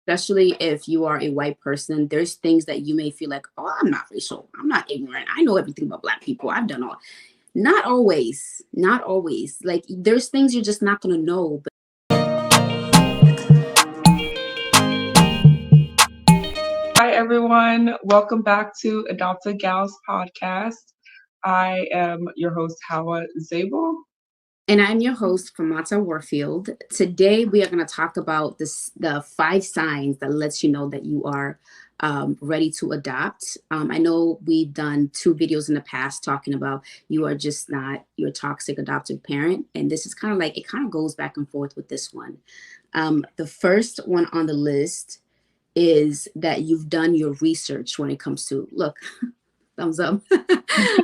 especially if you are a white person, there's things that you may feel like, oh, I'm not racial. I'm not ignorant. I know everything about Black people. I've done all. Not always. Not always. Like there's things you're just not gonna know. Hi, everyone. Welcome back to Adopted Gals podcast. I am your host, Hawa Zabel. And I'm your host, Famata Warfield. Today we are going to talk about the 5 signs that lets you know that you are ready to adopt. I know we've done 2 videos in the past talking about you are just not your toxic adoptive parent. And this is kind of like, it kind of goes back and forth with this one. The first one on the list is that you've done your research when it comes to, look, thumbs up.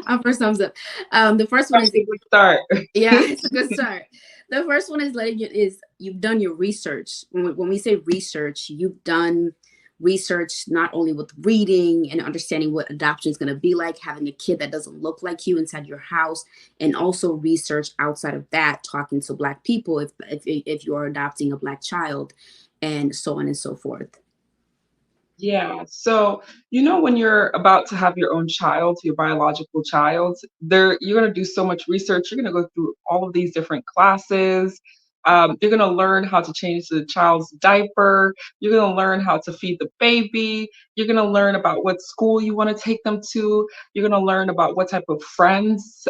Our first thumbs up. The first one is a good start. Yeah, it's a good start. The first one is you've done your research. When we say research, you've done research not only with reading and understanding what adoption is going to be like, having a kid that doesn't look like you inside your house, and also research outside of that, talking to Black people if you are adopting a Black child, and so on and so forth. Yeah. So, when you're about to have your own child, your biological child, you're going to do so much research. You're going to go through all of these different classes. You're going to learn how to change the child's diaper. You're going to learn how to feed the baby. You're going to learn about what school you want to take them to. You're going to learn about what type of friends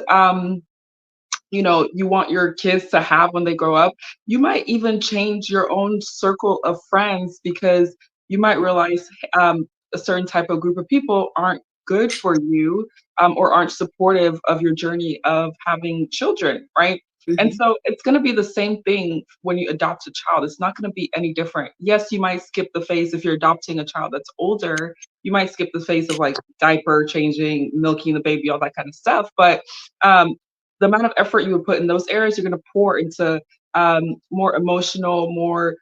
you want your kids to have when they grow up. You might even change your own circle of friends because you might realize a certain type of group of people aren't good for you, or aren't supportive of your journey of having children, right? And Mm-hmm. so it's going to be the same thing when you adopt a child. It's not going to be any different. Yes, you might skip the phase if you're adopting a child that's older. You might skip the phase of like diaper changing, milking the baby, all that kind of stuff. But the amount of effort you would put in those areas, you're going to pour into more emotional, more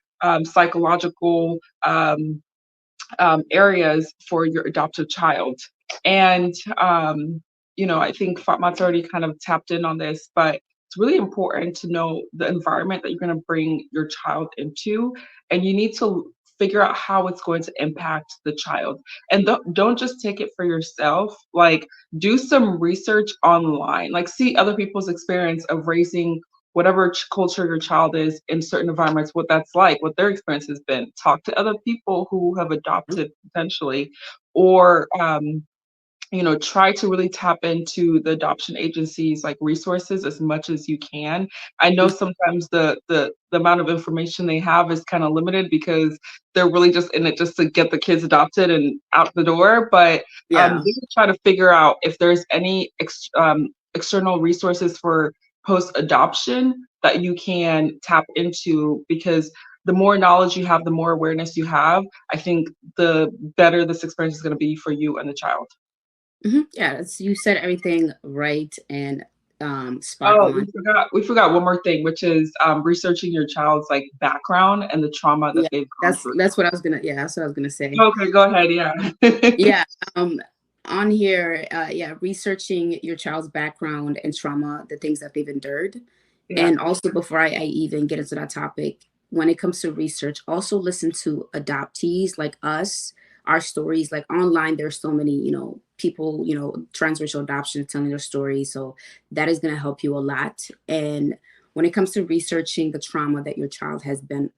psychological areas for your adoptive child. And, I think Fatma's already kind of tapped in on this, but it's really important to know the environment that you're going to bring your child into. And you need to figure out how it's going to impact the child. And don't just take it for yourself. Like, do some research online, like see other people's experience of raising whatever culture your child is in certain environments, what that's like, what their experience has been. Talk to other people who have adopted potentially, or try to really tap into the adoption agencies like resources as much as you can. I know sometimes the amount of information they have is kind of limited because they're really just in it just to get the kids adopted and out the door. But Yeah. they try to figure out if there's any external resources for post adoption that you can tap into, because the more knowledge you have, the more awareness you have, I think the better this experience is going to be for you and the child. Mm-hmm. Yeah, you said everything right and spot Oh, on. we forgot one more thing, which is researching your child's like background and the trauma that Yeah, they've gone that's through. that's what I was gonna. Yeah, that's what I was gonna say. Okay, go ahead. Yeah. Yeah. On here, yeah, researching your child's background and trauma, the things that they've endured, Yeah. and also before I even get into that topic, when it comes to research, also listen to adoptees like us, our stories. Like online, there's so many, people, transracial adoption telling their stories. So that is going to help you a lot. And when it comes to researching the trauma that your child has been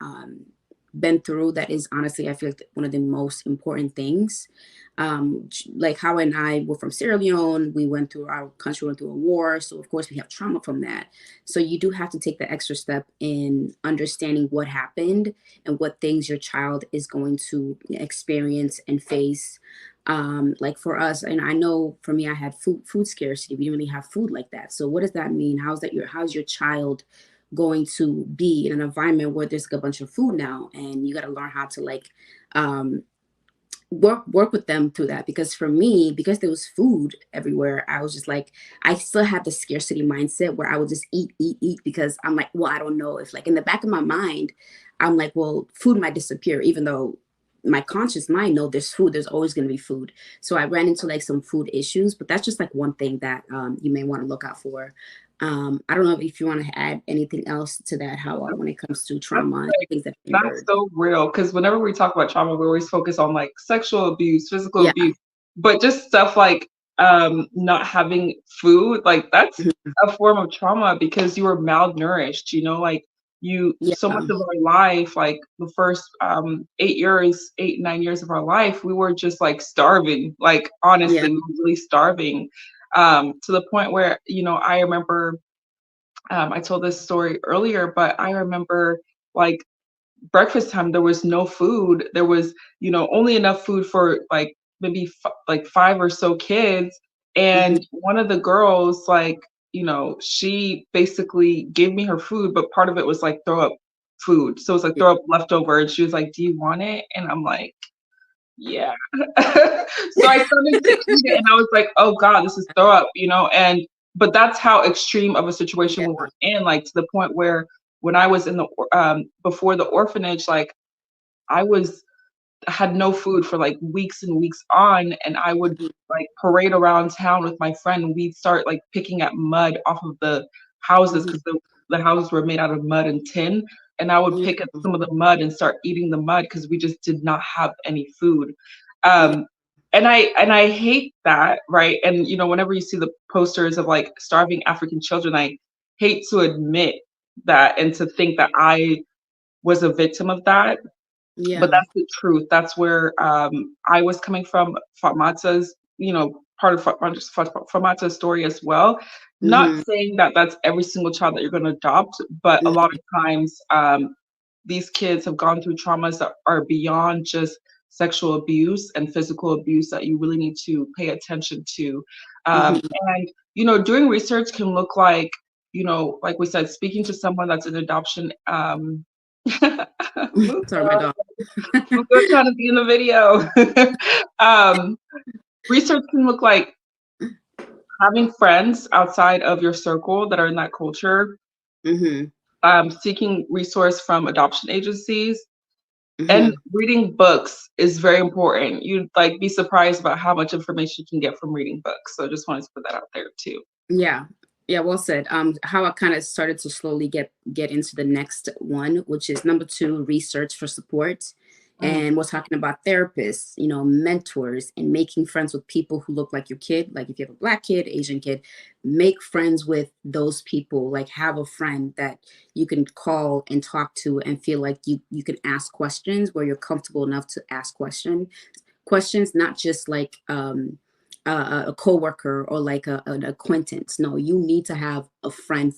through, that is honestly, I feel like one of the most important things. Like Howard and I were from Sierra Leone. Our country went through a war. So of course we have trauma from that. So you do have to take the extra step in understanding what happened and what things your child is going to experience and face. Like for us, and I know for me, I had food scarcity. We didn't really have food like that. So what does that mean? How's your child going to be in an environment where there's like a bunch of food now, and you got to learn how to like um work with them through that. Because for me, because there was food everywhere, I was just like, I still had the scarcity mindset where I would just eat because I'm like, well, I don't know if, like, in the back of my mind, I'm like, well, food might disappear, even though my conscious mind know there's food, there's always going to be food. So I ran into like some food issues, but that's just like one thing that you may want to look out for. I don't know if you want to add anything else to that, how when it comes to That's trauma and like things that you that's heard. so real because whenever we talk about trauma, we always focus on like sexual abuse, physical Yeah. abuse, but just stuff like not having food, like that's Mhm. a form of trauma because you were malnourished, like you so much Yeah. of our life, like the first 8 years, 8, 9 years of our life, we were just like starving, like Yeah. honestly, we were really starving. To the point where, I remember I told this story earlier, but I remember like breakfast time, there was no food. There was, only enough food for like maybe like five or so kids. Hmm. And one of the girls, like, she basically gave me her food, but part of it was like throw up food. So it was like throw up leftover. And she was like, "Do you want it?" And I'm like, "Yeah." So I started to eat it and I was like, "Oh God, this is throw up," and but that's how extreme of a situation we Yeah. were in, like to the point where when I was in the before the orphanage, like I was had no food for like weeks and weeks on, and I would Mhm. like parade around town with my friend and we'd start like picking at mud off of the houses Mhm. because the houses were made out of mud and tin. And I would Yeah. pick at some of the mud and start eating the mud because we just did not have any food. Yeah. Um, and I hate that, right? And whenever you see the posters of like starving African children, I hate to admit that and to think that I was a victim of that, but Yeah. that's the truth. That's where, I was coming from. Fatmata's, part of Fatmata's story as well. Not Hmm. saying that that's every single child that you're gonna adopt, but a lot of times, these kids have gone through traumas that are beyond just sexual abuse and physical abuse that you really need to pay attention to. Hmm. And, doing research can look like, like we said, speaking to someone that's in adoption, Sorry, my dog. Muko trying to be in the video. Um, research can look like having friends outside of your circle that are in that culture, Hmm. seeking resource from adoption agencies, and Hmm. reading books is very important. You'd like be surprised about how much information you can get from reading books. So just wanted to put that out there too. Yeah. Yeah, well said. How I kind of started to slowly get into the next one, which is number two, research for support. Mm, And we're talking about therapists, mentors, and making friends with people who look like your kid. Like if you have a black kid, Asian kid, make friends with those people. Like have a friend that you can call and talk to and feel like you can ask questions where you're comfortable enough to ask questions, not just like a coworker or like an acquaintance. No, you need to have a friend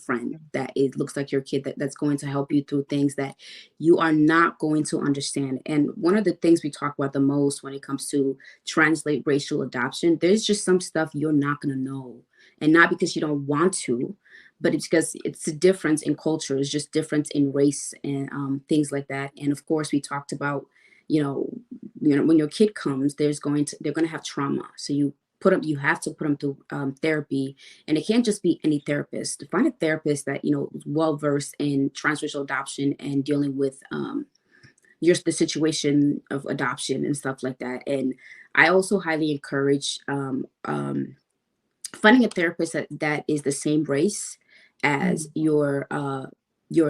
that it looks like your kid that's going to help you through things that you are not going to understand. And one of the things we talk about the most when it comes to translate racial adoption, there's just some stuff you're not going to know, and not because you don't want to, but it's because it's a difference in culture, it's just difference in race and things like that. And of course, we talked about you know when your kid comes, they're going to have trauma, so you have to put them through therapy. And it can't just be any therapist. To find a therapist that is well versed in transracial adoption and dealing with the situation of adoption and stuff like that. And I also highly encourage finding a therapist that is the same race as mm, your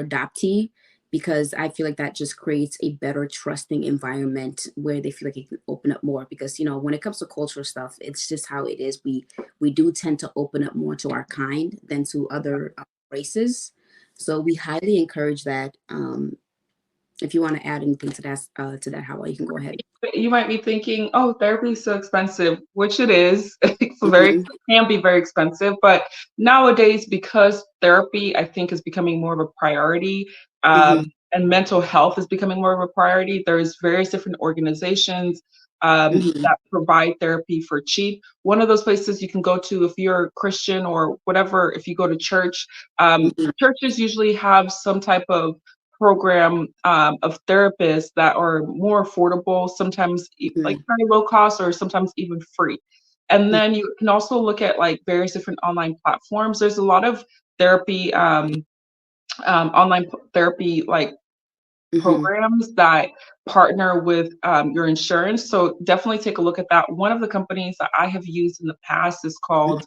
adoptee, because I feel like that just creates a better trusting environment where they feel like it can open up more. Because when it comes to cultural stuff, it's just how it is. We do tend to open up more to our kind than to other races. So we highly encourage that. If you want to add anything to that, how you can go ahead. You might be thinking, "Oh, therapy is so expensive," which it is. Hmm. Can be very expensive, but nowadays, because therapy, I think, is becoming more of a priority, Hmm. and mental health is becoming more of a priority, there's various different organizations, Hmm. that provide therapy for cheap. One of those places you can go to if you're Christian or whatever, if you go to church, Hmm. churches usually have some type of program, of therapists that are more affordable, sometimes like Hmm. very low cost or sometimes even free. And then you can also look at like various different online platforms. There's a lot of therapy, online therapy like Mhm. programs that partner with your insurance. So definitely take a look at that. One of the companies that I have used in the past is Mhm. called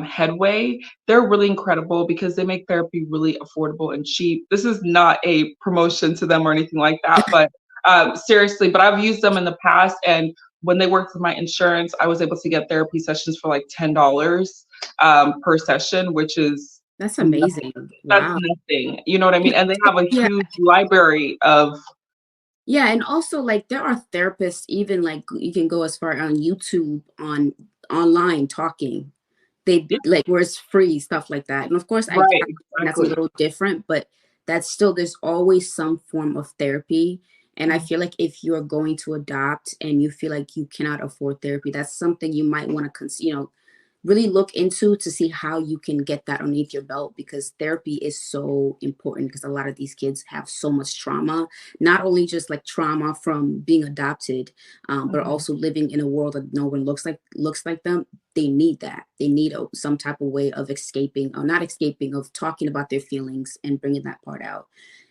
Headway. They're really incredible because they make therapy really affordable and cheap. This is not a promotion to them or anything like that, but seriously, but I've used them in the past, and when they worked with my insurance, I was able to get therapy sessions for like $10 per session, which is That's nothing. amazing. That's Wow. nothing. You know what I And mean? And they also have a yeah. huge library of Yeah, and also, like, there are therapists even, like, you can go as far on YouTube on online talking. They yeah, like, where it's free, stuff like that, and of course, I right, understand that's a exactly. little different, but that's still there's always some form of therapy, and I Mhm. feel like if you're going to adopt and you feel like you cannot afford therapy, that's something you might wanna really look into to see how you can get that underneath your belt because therapy is so important because a lot of these kids have so much trauma, not only just like trauma from being adopted, but Mhm. also living in a world that no one looks like them. They need that. They need some type of way of escaping or not escaping, of talking about their feelings and bringing that part out.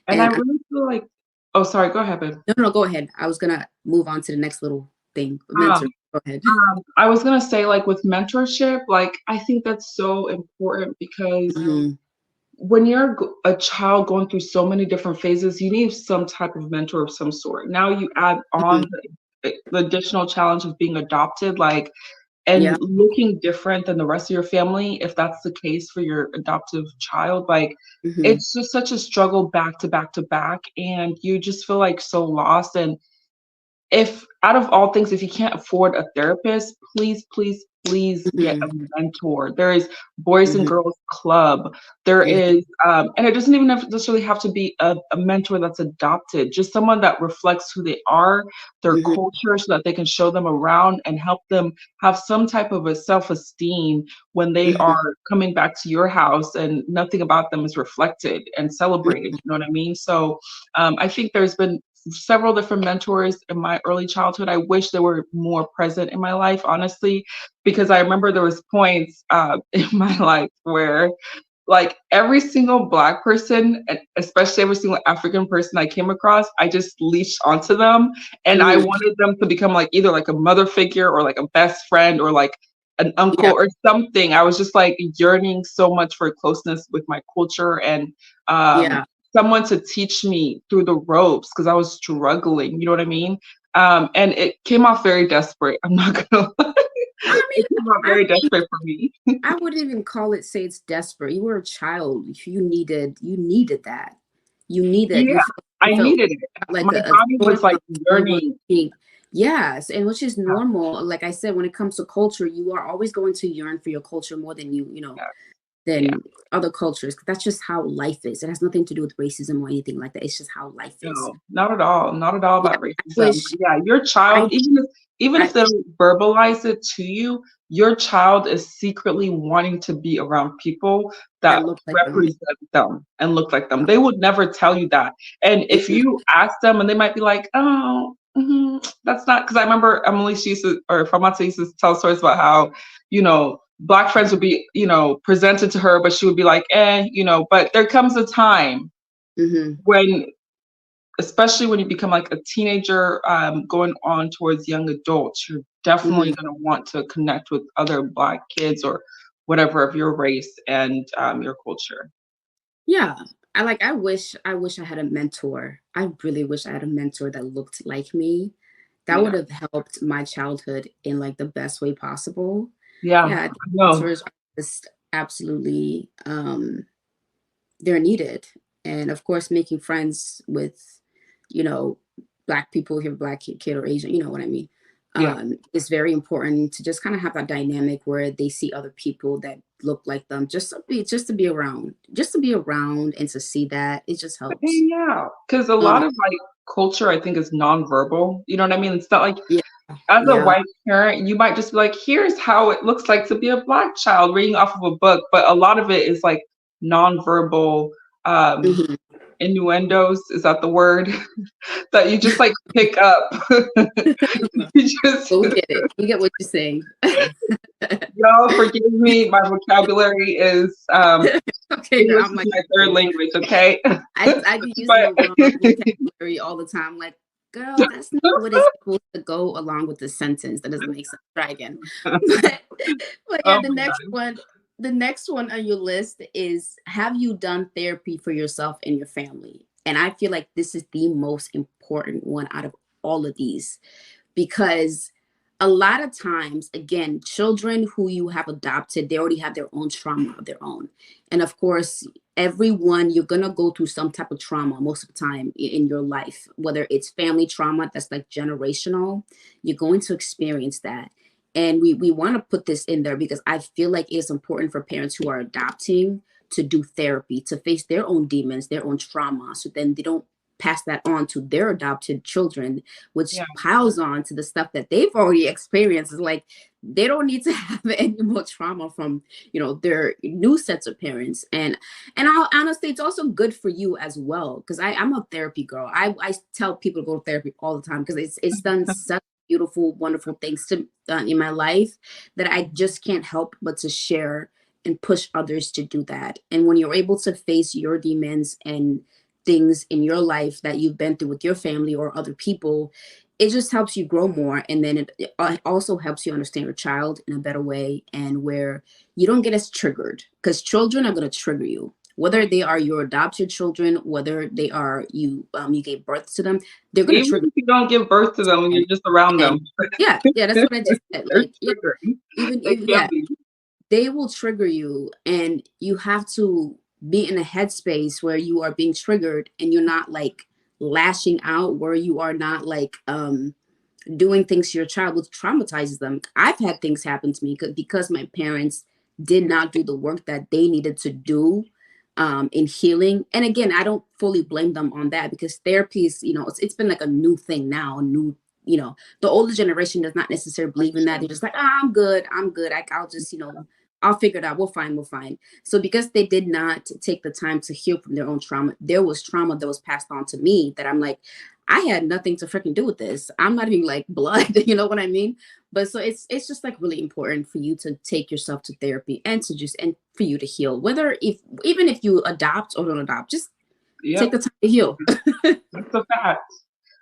And I And really feel like oh, sorry, go ahead, babe. no, no, go ahead. I was gonna move on to the next little thing. Um, Mentor. Go ahead. I was gonna say, like, with mentorship, like, I think that's so important because Hmm. when you're a child going through so many different phases, you need some type of mentor of some sort. Now you add Hmm. on the additional challenge of being adopted, like, and Yeah. looking different than the rest of your family, if that's the case for your adoptive child, like, Hmm. it's just such a struggle back to back to back, and you just feel, like, so lost, and if out of all things, if you can't afford a therapist, please, please, please get a Hmm. mentor. There is Boys and Hmm. Girls Club. There Yeah. is, and it doesn't even necessarily have to be a mentor that's adopted, just someone that reflects who they are, their Hmm. culture, so that they can show them around and help them have some type of a self-esteem when they Hmm. are coming back to your house and nothing about them is reflected and celebrated. You know what I mean? So I think there's been several different mentors in my early childhood. I wish they were more present in my life, honestly, because I remember there was points in my life where like every single black person, and especially every single African person I came across, I just leashed onto them, and I Hmm. wanted them to become like either like a mother figure or like a best friend or like an uncle Yeah. or something. I was just like yearning so much for closeness with my culture and um, Yeah. someone to teach me through the ropes because I was struggling. You know what I mean? And it came off very desperate. I'm not gonna lie. I mean, It came off I very desperate for me. I wouldn't even call it say it's desperate. You were a child. You needed that. You needed Yeah, you I felt needed it. like My a body sort was like of someone yearning. being yes, and which is Yeah, normal. Like I said, when it comes to culture, you are always going to yearn for your culture more than yeah, yeah. than other cultures. 'Cause that's just how life is. It has nothing to do with racism or anything like that. It's just how life is. No, not at all. Not at all Yeah, about I racism. wish Yeah, your child, I even if I they don't verbalize it to you, your child is secretly wanting to be around people that that look like them. represent them and look like them. They would never tell you that. And if Mhm, you ask them and they might be like, oh, that's not because I remember Emily, she used to, or Famata used to tell stories about how, black friends would be, presented to her, but she would be like, but there comes a time mhm, when especially when you become like a teenager, going on towards young adults, you're definitely mhm. going to want to connect with other Black kids or whatever of your race and your culture. Yeah. I wish I had a mentor. I really wish I had a mentor that looked like me. That would Yeah, have helped my childhood in like the best way possible. yeah, Yeah, I I think know. mentors are just absolutely they're needed. And of course making friends with, you know, black people, if you're a black kid or Asian, you know what I mean. Yeah, It's very important to just kind of have that dynamic where they see other people that look like them, just to be around and to see that it just helps. hang out because a Um, lot of like culture, I think, is nonverbal. You know what I mean? It's not like yeah, as a yeah, white parent, you might just be like, here's how it looks like to be a Black child reading off of a book, but a lot of it is like nonverbal. Um, mhm, innuendos, is that the word? That you just like pick up. You just, But we get it. We get what you're saying. y'all forgive me. My vocabulary is Okay, girl. English I'm is like, my third language. Okay, I be using but the wrong vocabulary all the time. Like, girl, that's not what is supposed to go along with the sentence. That doesn't make sense. Try again. But, but yeah, oh my the next one on your list is, have you done therapy for yourself and your family? And I feel like this is the most important one out of all of these, because a lot of times, again, children who you have adopted, they already have their own trauma of their own. And of course, everyone, you're going to go through some type of trauma most of the time in your life, whether it's family trauma that's like generational, you're going to experience that. And we want to put this in there because I feel like it is important for parents who are adopting to do therapy, to face their own demons, their own trauma, so then they don't pass that on to their adopted children, which yeah, piles on to the stuff that they've already experienced. It's like they don't need to have any more trauma from, their new sets of parents. And I'll honestly, it's also good for you as well, because I'm a therapy girl. I tell people to go to therapy all the time because it's done such beautiful, wonderful things to in my life that I just can't help but to share and push others to do that. And when you're able to face your demons and things in your life that you've been through with your family or other people, it just helps you grow more. And then it also helps you understand your child in a better way, and where you don't get as triggered, because children are going to trigger you. Whether they are your adopted children, whether they are you gave birth to them, they're going to even trigger if you don't give birth to them and you. you're just around them, And yeah, that's what I just said. they're Like, yeah, triggering. They even can yeah, be. they will trigger you, and you have to be in a headspace where you are being triggered and you're not like lashing out, where you are not like doing things to your child which traumatizes them. I've had things happen to me because my parents did not do the work that they needed to do in healing. And again, I don't fully blame them on that, because therapy is, it's been like a new thing now, a new, the older generation does not necessarily believe in that. They're just like, I'm good, I'll just, I'll figure it out. We'll find. So because they did not take the time to heal from their own trauma, there was trauma that was passed on to me that I'm like, I had nothing to freaking do with this. I'm not even like blood, you know what I mean? But so it's just like really important for you to take yourself to therapy and and for you to heal. Whether if even if you adopt or don't adopt, just take Yep, the time to heal. that's a fact.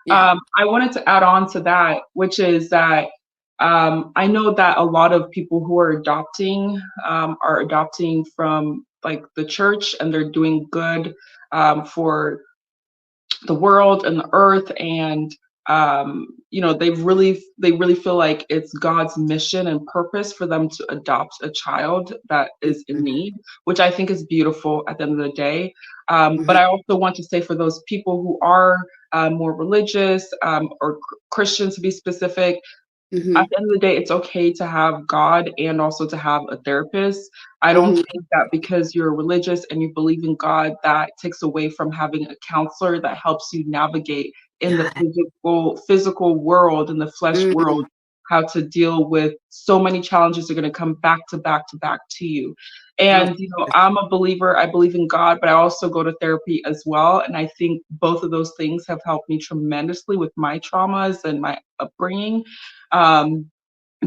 Yeah. I wanted to add on to that, which is that I know that a lot of people who are adopting from like the church, and they're doing good for the world and the earth, and they really feel like it's God's mission and purpose for them to adopt a child that is in Mhm. need, which I think is beautiful at the end of the day. But Mhm. I also want to say, for those people who are more religious, or Christians to be specific, at Mhm. the end of the day, it's okay to have God and also to have a therapist. I don't Mhm. think that because you're religious and you believe in God, that takes away from having a counselor that helps you navigate in the Yeah. physical world, in the flesh Mhm. world, how to deal with so many challenges that are going to come back to back to back to you. No. And I'm a believer. I believe in God, but I also go to therapy as well. And I think both of those things have helped me tremendously with my traumas and my upbringing, um,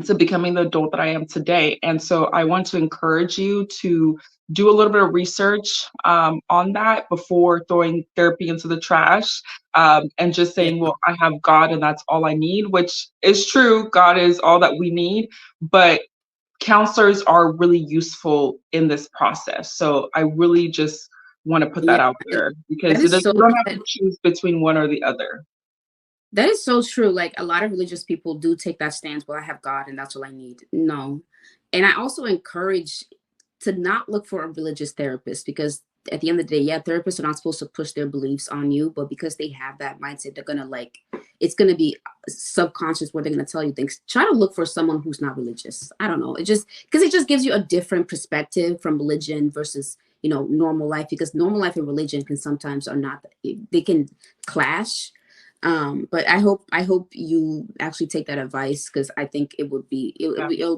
to becoming the adult that I am today. And so I want to encourage you to do a little bit of research on that before throwing therapy into the trash, and just Yeah. saying, well, I have God and that's all I need, which is true. God is all that we need. But counselors are really useful in this process. So I really just want to put Yeah. that out And there, that because is so you don't have that to choose between one or the other. that is so true. Like, a lot of religious people do take that stance, well, I have God and that's all I need. No. And I also encourage to not look for a religious therapist, because at the end of the day, yeah, therapists are not supposed to push their beliefs on you, but because they have that mindset, they're gonna like, it's gonna be subconscious where they're gonna tell you things. Try to look for someone who's not religious. I don't know. It just because it just gives you a different perspective from religion versus normal life, because normal life and religion can sometimes are not, they can clash. But I hope you actually take that advice, because I think Yeah. it'll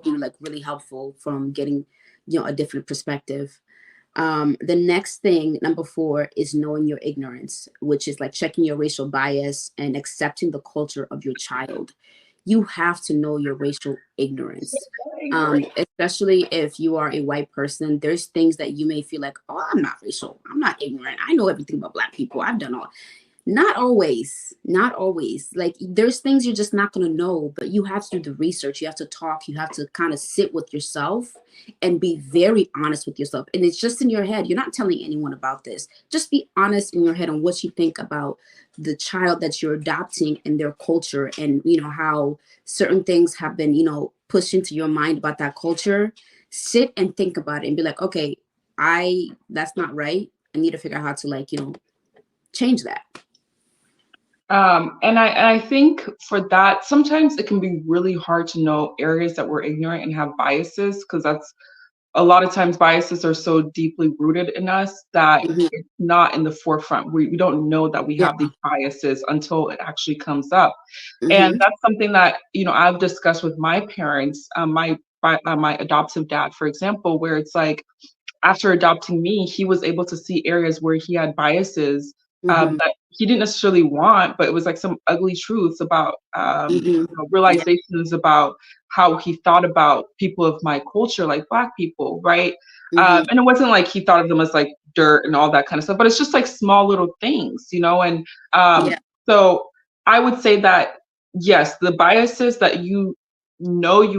be like really helpful from getting a different perspective. The next thing, number four, is knowing your ignorance, which is like checking your racial bias and accepting the culture of your child. You have to know your racial ignorance. I agree. Especially if you are a white person, there's things that you may feel like, oh, I'm not racial. I'm not ignorant. I know everything about Black people. I've done all. Not always, not always. Like there's things you're just not going to know, but you have to do the research. You have to talk. You have to kind of sit with yourself and be very honest with yourself. And it's just in your head. You're not telling anyone about this. Just be honest in your head on what you think about the child that you're adopting and their culture, and how certain things have been pushed into your mind about that culture. Sit and think about it and be like, okay, I that's not right. I need to figure out how to change that. And I think for that, sometimes it can be really hard to know areas that we're ignorant and have biases, because that's a lot of times biases are so deeply rooted in us that Mhm. it's not in the forefront. We don't know that we Yeah. have these biases until it actually comes up. And Mhm. that's something that, I've discussed with my parents, my adoptive dad, for example, where it's like, after adopting me, he was able to see areas where he had biases, Mhm. that he didn't necessarily want, but it was like some ugly truths about, Mhm. Yeah. realizations about how he thought about people of my culture, like Black people, right? Mhm. And it wasn't like he thought of them as like dirt and all that kind of stuff, but it's just like small little things, and Yeah. so I would say that yes, the biases that you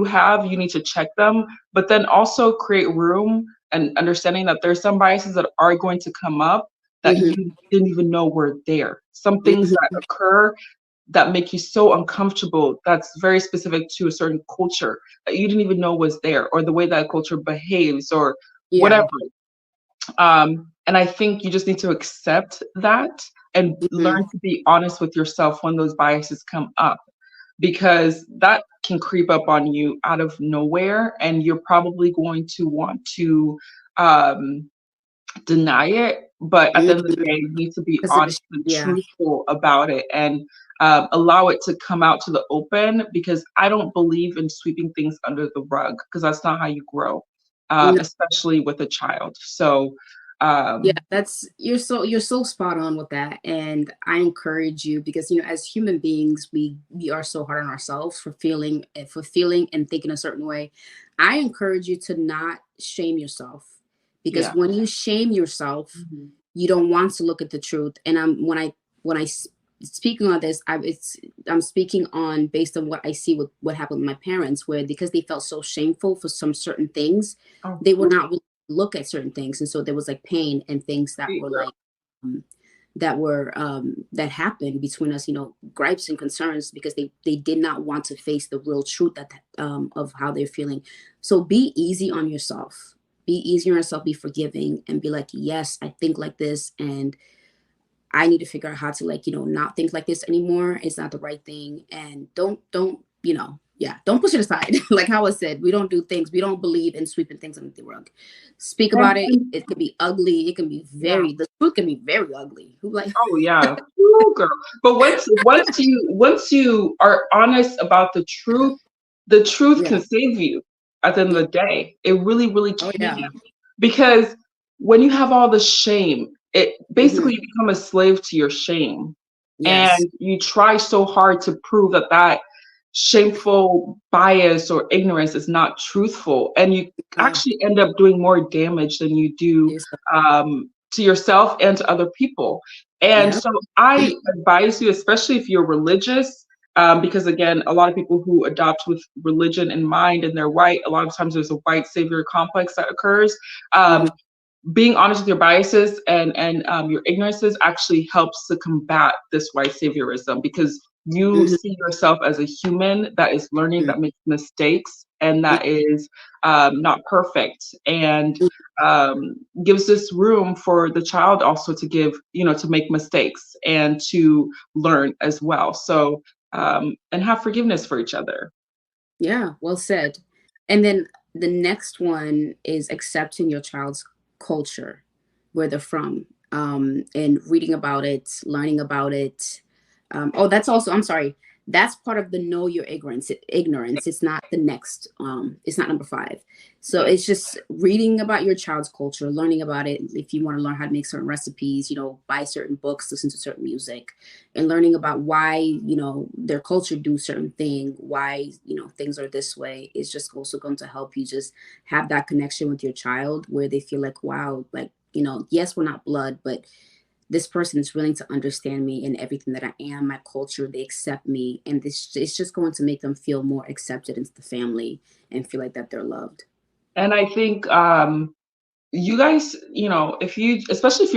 have, you need to check them, but then also create room and understanding that there's some biases that are going to come up that Mhm. you didn't even know were there. Some things that Mhm. occur that make you so uncomfortable, that's very specific to a certain culture that you didn't even know was there, or the way that culture behaves, or Yeah. whatever. And I think you just need to accept that and Mhm. learn to be honest with yourself when those biases come up, because that can creep up on you out of nowhere, and you're probably going to want to um, deny it. But at the end of the Mhm. day, you need to be 'Cause of the honest and yeah. truthful about it, and allow it to come out to the open, because I don't believe in sweeping things under the rug, because that's not how you grow, No, especially with a child. So, yeah, um, that's you're so spot on with that. And I encourage you because as human beings, we are so hard on ourselves for feeling and thinking a certain way. I encourage you to not shame yourself, because yeah. when you shame yourself, Mhm. you don't want to look at the truth. And speaking on this, I'm speaking on based on what I see with what happened with my parents, where because they felt so shameful for some certain things, Oh, they were not really look at certain things, and so there was like pain and things that sweet were girl. like that happened between us, gripes and concerns, because they did not want to face the real truth of how they're feeling. So be easy on yourself, be easy on yourself, be forgiving, and be like, yes, I think like this, and I need to figure out how to not think like this anymore. It's not the right thing. And yeah, don't push it aside. Like how I said, we don't do things, we don't believe in sweeping things under the rug. Speak And, about it. and It can be ugly. It can be yeah. the truth can be very ugly. Who like Oh yeah. Ooh, girl. But once you are honest about the truth yeah. can save you at the end of Yeah. the day. It really, really Oh can. yeah. Because when you have all the shame, it Hmm. basically you become a slave to your shame. Yes. And you try so hard to prove that shameful bias or ignorance is not truthful. And you Uh, actually end up doing more damage than you do, yes. to yourself and to other people. And Yeah. so I advise you, especially if you're religious, because again, a lot of people who adopt with religion in mind and they're white, a lot of times there's a white savior complex that occurs. Hmm. Um, Being honest with your biases and your ignorances actually helps to combat this white saviorism, because you Hmm. see yourself as a human that is learning, that makes mistakes, and that is not perfect, and um, gives this room for the child also to to make mistakes and to learn as well. So, and have forgiveness for each other. Yeah, well said. And then the next one is accepting your child's culture, where they're from, and reading about it, learning about it. Oh, that's also, I'm sorry. That's part of the know your ignorance. It's not the next, it's not number five. So it's just reading about your child's culture, learning about it. If you want to learn how to make certain recipes, buy certain books, listen to certain music, and learning about why, their culture do certain thing, why, things are this way, is just also going to help you just have that connection with your child where they feel like, wow, like, yes, we're not blood, but this person is willing to understand me and everything that I am, my culture, they accept me. And this it's just going to make them feel more accepted into the family and feel like that they're loved. And I think you guys, if you, especially if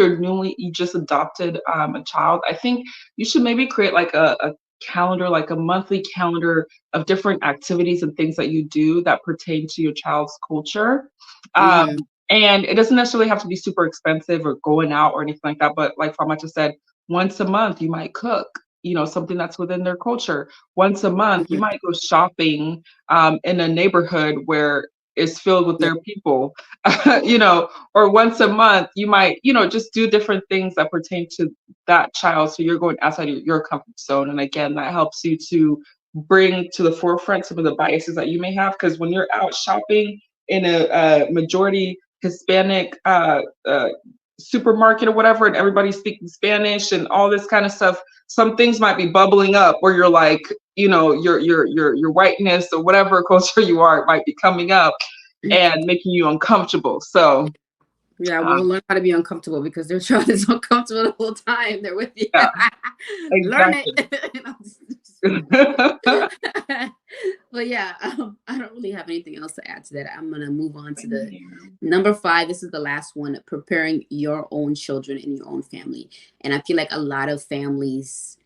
you just adopted a child, I think you should maybe create like a calendar, like a monthly calendar of different activities and things that you do that pertain to your child's culture. Um, Hmm. and it doesn't necessarily have to be super expensive or going out or anything like that. But like Fama just said, once a month you might cook, something that's within their culture. Once a month you Hmm. might go shopping in a neighborhood where is filled with Yeah. their people. Or once a month you might, just do different things that pertain to that child. So you're going outside of your comfort zone. And again, that helps you to bring to the forefront some of the biases that you may have. Because when you're out shopping in a majority Hispanic supermarket or whatever, and everybody's speaking Spanish and all this kind of stuff, some things might be bubbling up where you're like, your whiteness or whatever culture you are might be coming up and making you uncomfortable. So Yeah, we'll um, learn how to be uncomfortable because their child is uncomfortable the whole time. They're with you. yeah, Learn exactly. it. But yeah, I don't really have anything else to add to that. I'm gonna move on to the number five. This is the last one: preparing your own children in your own family. And I feel like a lot of families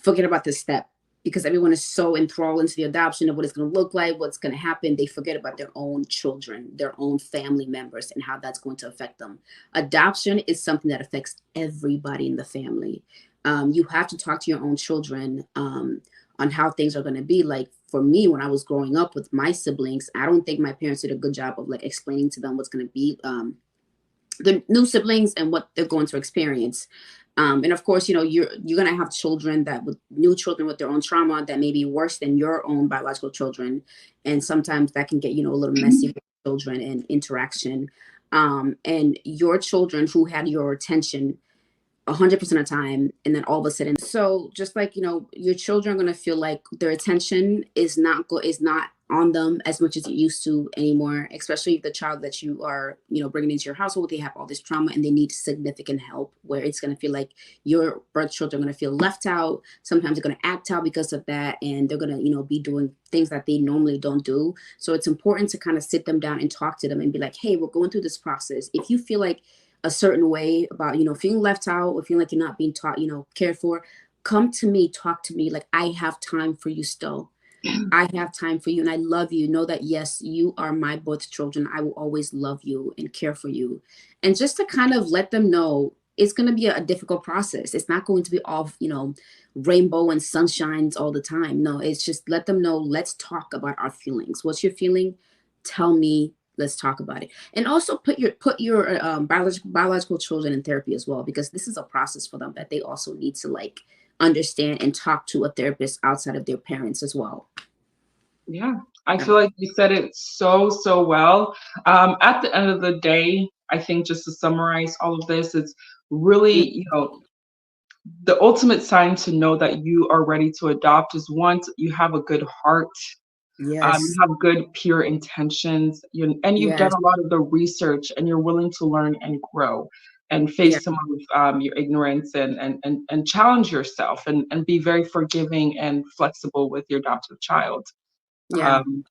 forget about this step because everyone is so enthralled into the adoption of what it's going to look like, what's going to happen. They forget about their own children, their own family members, and how that's going to affect them. Adoption is something that affects everybody in the family. You have to talk to your own children on how things are going to be. Like for me, when I was growing up with my siblings, I don't think my parents did a good job of like explaining to them what's going to be. The new siblings and what they're going to experience. And of course, you're gonna have children that with new children with their own trauma that may be worse than your own biological children, and sometimes that can get a little messy with children and interaction. And your children who had your attention 100% of the time, and then all of a sudden, so just like your children are going to feel like their attention is not on them as much as it used to anymore, especially if the child that you are bringing into your household, they have all this trauma and they need significant help, where it's going to feel like your birth children are going to feel left out. Sometimes they're going to act out because of that, and they're going to be doing things that they normally don't do. So it's important to kind of sit them down and talk to them and be like, hey, we're going through this process. If you feel like a certain way about feeling left out or feeling like you're not being taught, cared for, come to me, talk to me. Like, I have time for you still. I have time for you and I love you. Know that yes, you are my birth children. I will always love you and care for you. And just to kind of let them know it's going to be a difficult process. It's not going to be all rainbow and sunshines all the time. No, it's just let them know, let's talk about our feelings. What's your feeling? Tell me, let's talk about it. And also put your biological children in therapy as well, because this is a process for them that they also need to like understand and talk to a therapist outside of their parents as well. Yeah, I Yeah. feel like you said it so, so well. At the end of the day, I think just to summarize all of this, it's Mm. really, the ultimate sign to know that you are ready to adopt is once you have a good heart, you Yes. have good, pure intentions, and you've done Yes. a lot of the research and you're willing to learn and grow and Yeah. face some of your ignorance and challenge yourself and be very forgiving and flexible with your adoptive child. Yeah. Um,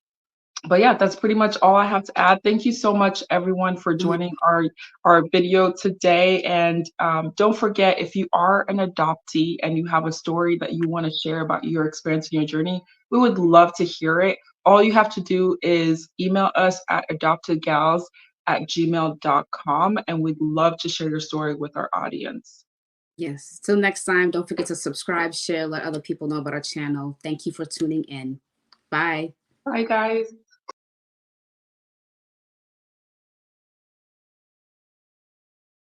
but yeah, that's pretty much all I have to add. Thank you so much, everyone, for Mhm. joining our video today. And don't forget, if you are an adoptee and you have a story that you want to share about your experience and your journey, we would love to hear it. All you have to do is email us at adoptedgals@gmail.com, and we'd love to share your story with our audience. Yes. Till next time, don't forget to subscribe, share, let other people know about our channel. Thank you for tuning in. Bye. Bye, guys.